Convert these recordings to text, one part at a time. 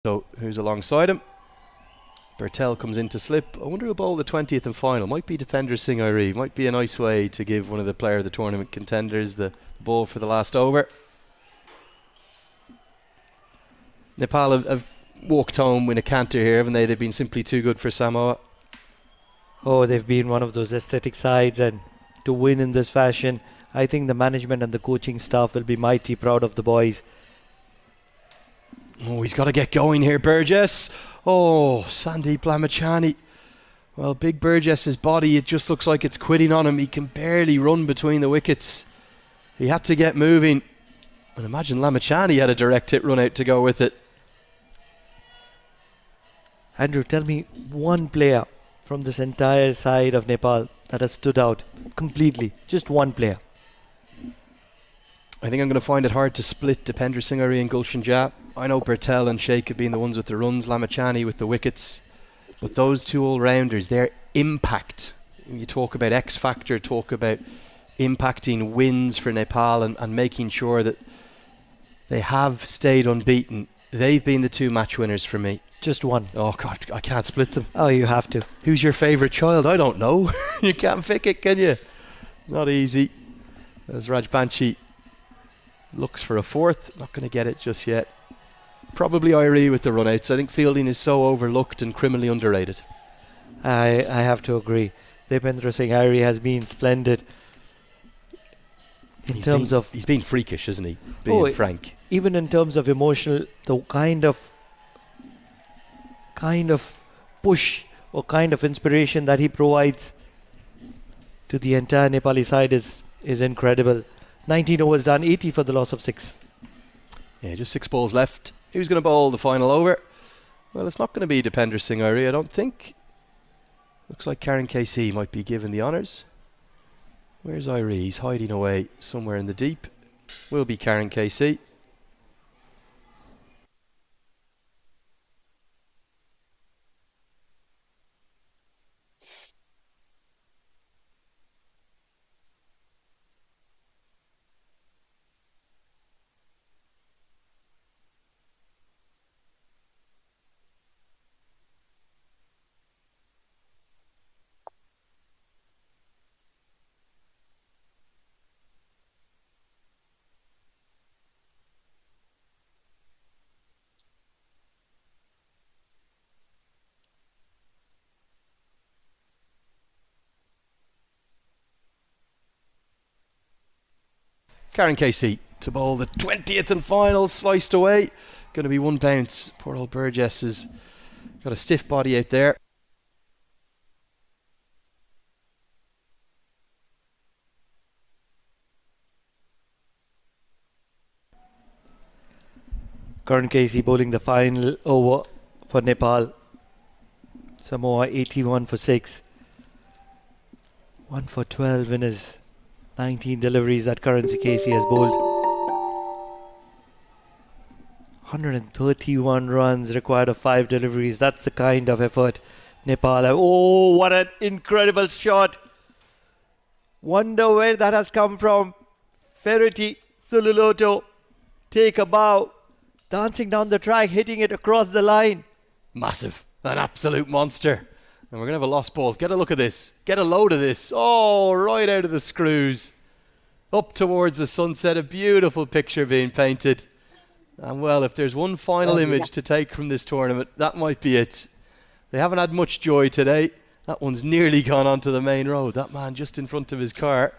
So who's alongside him? Bertel comes in to slip. I wonder who'll bowl the 20th and final. Might be Dipender Singh Airi. Might be a nice way to give one of the player of the tournament contenders the ball for the last over. Nepal have walked home in a canter here, haven't they? They've been simply too good for Samoa. Oh, they've been one of those aesthetic sides, and to win in this fashion, I think the management and the coaching staff will be mighty proud of the boys. Oh, he's got to get going here, Burgess. Oh, Sandeep Lamachani. Well, big Burgess's body, it just looks like it's quitting on him. He can barely run between the wickets. He had to get moving. And imagine Lamachani had a direct hit run out to go with it. Andrew, tell me one player from this entire side of Nepal that has stood out completely. Just one player. I think I'm going to find it hard to split Dipender Singh Airi and Gulshan Jah. I know Bertel and Sheikh have been the ones with the runs, Lamachani with the wickets. But those two all-rounders, their impact, you talk about X Factor, talk about impacting wins for Nepal and making sure that they have stayed unbeaten. They've been the two match winners for me. Just one. Oh God, I can't split them. Oh, you have to. Who's your favourite child? I don't know. You can't pick it, can you? Not easy. As Raj Banshi looks for a fourth, not going to get it just yet. Probably Airi with the run-outs. I think fielding is so overlooked and criminally underrated. I have to agree. Dipender Singh Airi has been splendid. He's been freakish, isn't he? Being frank. Even in terms of emotional, the kind of push or kind of inspiration that he provides to the entire Nepali side is incredible. 19 overs done, 80 for the loss of 6. Yeah, just 6 balls left. Who's going to bowl the final over? Well, it's not going to be Dipender Singh Airi, I don't think. Looks like Karan KC might be given the honours. Where's Airi? He's hiding away somewhere in the deep. Will be Karan KC. Karan KC to bowl the 20th and final, sliced away. Going to be one bounce. Poor old Burgess has got a stiff body out there. Karan KC bowling the final over for Nepal. Samoa 81 for 6. 1 for 12 in his 19 deliveries that Karan KC has bowled. 131 runs required of 5 deliveries. That's the kind of effort Nepal have. Oh, what an incredible shot. Wonder where that has come from. Ferretti Sululoto. Take a bow. Dancing down the track, hitting it across the line. Massive. An absolute monster. And we're going to have a lost ball. Get a look at this. Get a load of this. Oh, right out of the screws. Up towards the sunset. A beautiful picture being painted. And well, if there's one final image to take from this tournament, that might be it. They haven't had much joy today. That one's nearly gone onto the main road. That man just in front of his car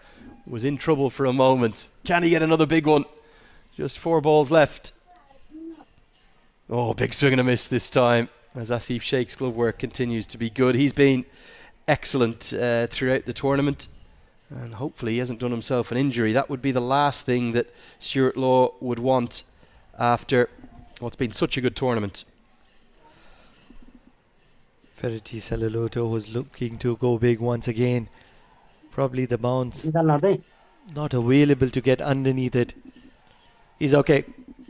was in trouble for a moment. Can he get another big one? Just 4 balls left. Oh, big swing and a miss this time, as Asif Sheikh's glove work continues to be good. He's been excellent throughout the tournament, and hopefully he hasn't done himself an injury. That would be the last thing that Stuart Law would want after what's been such a good tournament. Ferretti Sululoto was looking to go big once again. Probably the bounce not available to get underneath it. He's okay.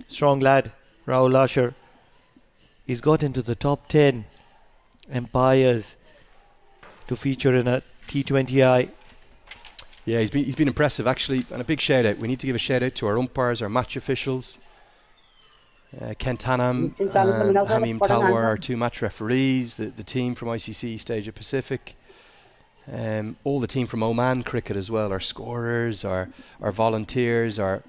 Strong lad, Rahul Asher. He's got into the top 10 umpires to feature in a T20I. Yeah, he's been impressive actually, and a big shout out. We need to give a shout out to our umpires, our match officials. Kent Hanham and Hamim Talwar are 2 match referees. The team from ICC East Asia Pacific. All the team from Oman Cricket as well, our scorers, our volunteers, our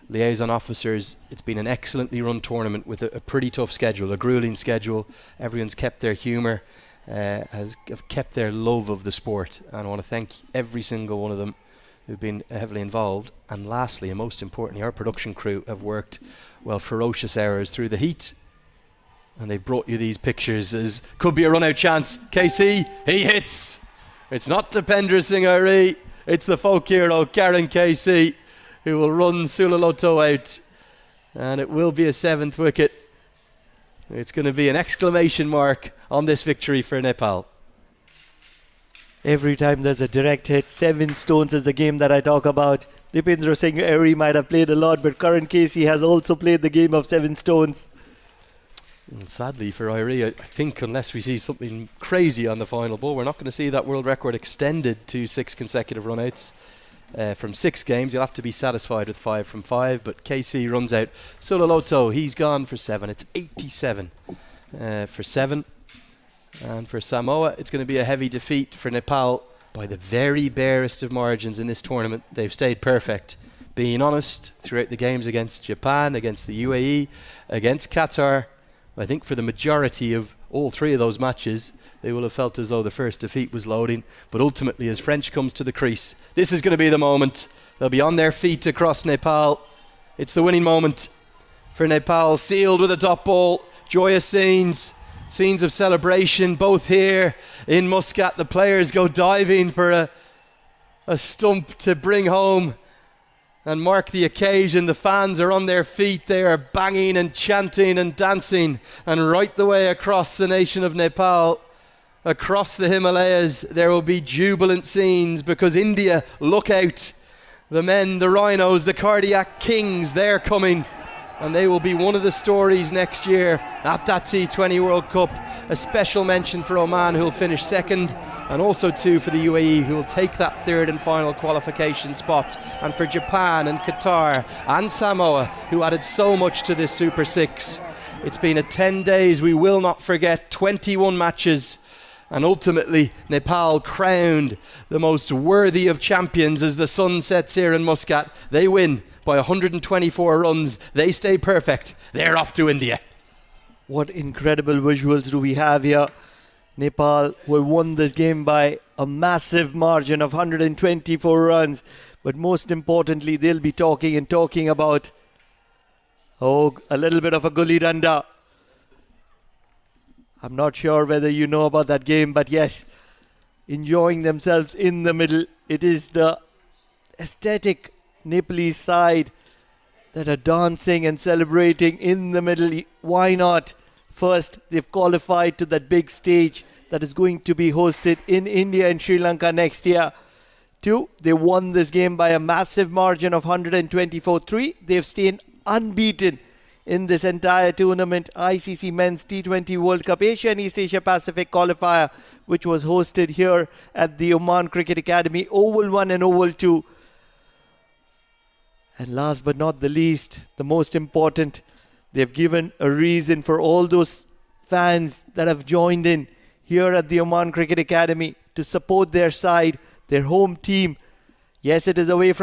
liaison officers. It's been an excellently run tournament with a pretty tough schedule, a grueling schedule. Everyone's kept their humour, have kept their love of the sport, and I want to thank every single one of them who've been heavily involved. And lastly, and most importantly, our production crew have worked, well, ferocious hours through the heat, and they brought you these pictures as could be a run out chance. KC, he hits. It's not Dipendra Singh Ari, it's the folk hero Karen KC who will run Sulaloto out, and it will be a 7th wicket. It's going to be an exclamation mark on this victory for Nepal. Every time there's a direct hit, 7 stones is the game that I talk about. Dipendra Singh Ari might have played a lot, but Karan Casey has also played the game of 7 stones. And sadly for Irie, I think unless we see something crazy on the final ball, we're not going to see that world record extended to 6 consecutive run-outs. From 6 games, you'll have to be satisfied with 5 from 5, but KC runs out. Sulaloto, he's gone for 7. It's 87 for 7. And for Samoa, it's going to be a heavy defeat for Nepal by the very barest of margins in this tournament. They've stayed perfect, being honest throughout the games against Japan, against the UAE, against Qatar. I think for the majority of all 3 of those matches, they will have felt as though the first defeat was loading. But ultimately, as French comes to the crease, this is going to be the moment. They'll be on their feet across Nepal. It's the winning moment for Nepal, sealed with a top ball. Joyous scenes of celebration, both here in Muscat. The players go diving for a stump to bring home and mark the occasion. The fans are on their feet. They are banging and chanting and dancing. And right the way across the nation of Nepal, across the Himalayas, there will be jubilant scenes, because India, look out. The men, the rhinos, the cardiac kings, they're coming. And they will be one of the stories next year at that T20 World Cup. A special mention for Oman, who will finish 2nd, and also 2 for the UAE, who will take that 3rd and final qualification spot, and for Japan and Qatar and Samoa, who added so much to this Super 6. It's been a 10 days we will not forget, 21 matches, and ultimately Nepal crowned the most worthy of champions as the sun sets here in Muscat. They win by 124 runs. They stay perfect. They're off to India. What incredible visuals do we have here. Nepal will won this game by a massive margin of 124 runs. But most importantly, they'll be talking about a little bit of a gully danda. I'm not sure whether you know about that game, but yes, enjoying themselves in the middle. It is the aesthetic Nepalese side that are dancing and celebrating in the middle. Why not? First, they've qualified to that big stage that is going to be hosted in India and Sri Lanka next year. 2, they won this game by a massive margin of 124. 3, they've stayed unbeaten in this entire tournament. ICC Men's T20 World Cup Asia and East Asia Pacific qualifier, which was hosted here at the Oman Cricket Academy, Oval 1 and Oval 2. And last but not the least, the most important, they've given a reason for all those fans that have joined in here at the Oman Cricket Academy to support their side, their home team. Yes, it is away from